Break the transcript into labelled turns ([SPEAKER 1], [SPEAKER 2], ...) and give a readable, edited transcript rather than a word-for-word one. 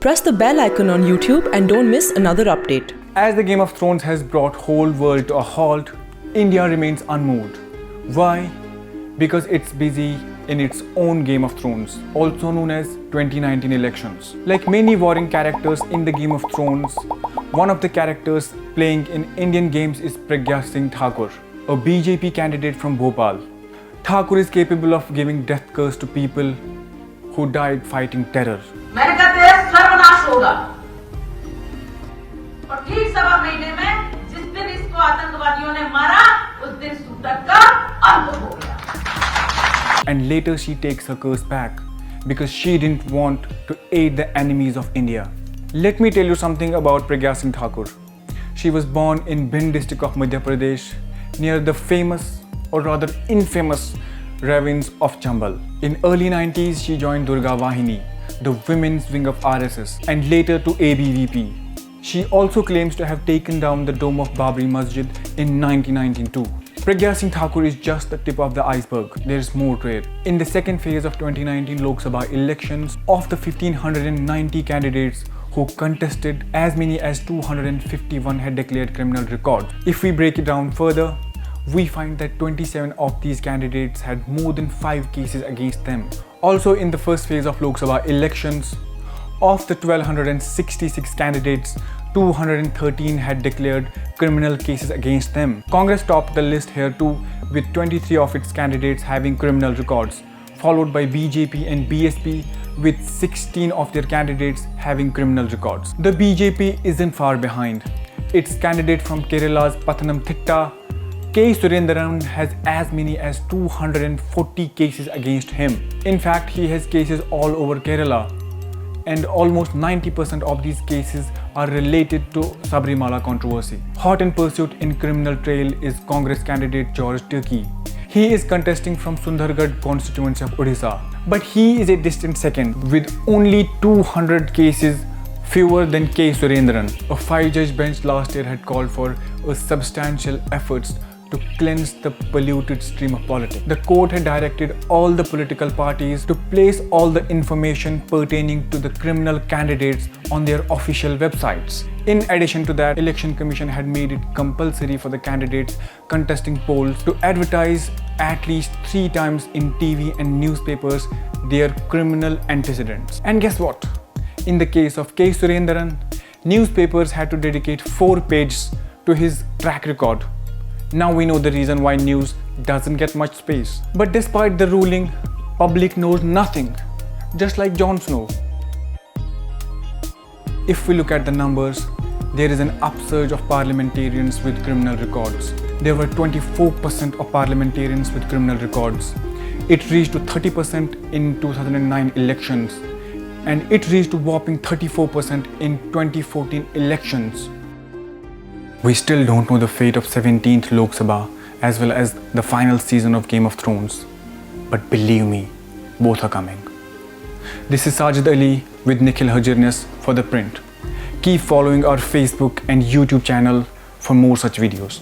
[SPEAKER 1] Press the bell icon on YouTube and don't miss another update.
[SPEAKER 2] As the Game of Thrones has brought whole world to a halt, India remains unmoved. Why? Because it's busy in its own Game of Thrones, also known as 2019 elections. Like many warring characters in the Game of Thrones, one of the characters playing in Indian games is Pragya Singh Thakur, a BJP candidate from Bhopal. Thakur is capable of giving death curse to people who died fighting terror.
[SPEAKER 3] मैंने कहा तेरा सर्वनाश होगा और ठीक सवा महीने में जिस दिन इसको आतंकवादियों ने मारा उस दिन सूतक का अंत हो गया.
[SPEAKER 2] And later she takes her curse back because she didn't want to aid the enemies of India. Let me tell you something about Pragya Singh Thakur. She was born in Bhind district of Madhya Pradesh near the famous or rather infamous ravines of Chambal. In early 90s she joined Durga Vahini, the women's wing of RSS, and later to ABVP. She also claims to have taken down the dome of Babri Masjid in 1992. Pragya Singh Thakur is just the tip of the iceberg. There is more to it. In the second phase of 2019 Lok Sabha elections, of the 1590 candidates who contested, as many as 251 had declared criminal records. If we break it down further, we find that 27 of these candidates had more than 5 cases against them. Also, in the first phase of Lok Sabha elections, of the 1266 candidates, 213 had declared criminal cases against them. Congress topped the list here too, with 23 of its candidates having criminal records, followed by BJP and BSP with 16 of their candidates having criminal records. The BJP isn't far behind. Its candidate from Kerala's Pathanamthitta, K. Surendran, has as many as 240 cases against him. In fact, he has cases all over Kerala, and almost 90% of these cases are related to Sabrimala controversy. Hot in pursuit in criminal trail is Congress candidate George Turkey. He is contesting from Sundargarh constituency of Odisha, but he is a distant second with only 200 cases fewer than K. Surendran. A 5-judge bench last year had called for a substantial efforts to cleanse the polluted stream of politics. The court had directed all the political parties to place all the information pertaining to the criminal candidates on their official websites. In addition to that, Election Commission had made it compulsory for the candidates contesting polls to advertise at least 3 times in TV and newspapers their criminal antecedents. And guess what? In the case of K. Surendran, newspapers had to dedicate 4 pages to his track record. Now we know the reason why news doesn't get much space. But despite the ruling, public knows nothing, just like Jon Snow. If we look at the numbers, there is an upsurge of parliamentarians with criminal records. There were 24% of parliamentarians with criminal records. It reached to 30% in 2009 elections, and it reached a whopping 34% in 2014 elections. We still don't know the fate of 17th Lok Sabha as well as the final season of Game of Thrones. But believe me, both are coming. This is Sajid Ali with Nikhil Hajirnes for ThePrint. Keep following our Facebook and YouTube channel for more such videos.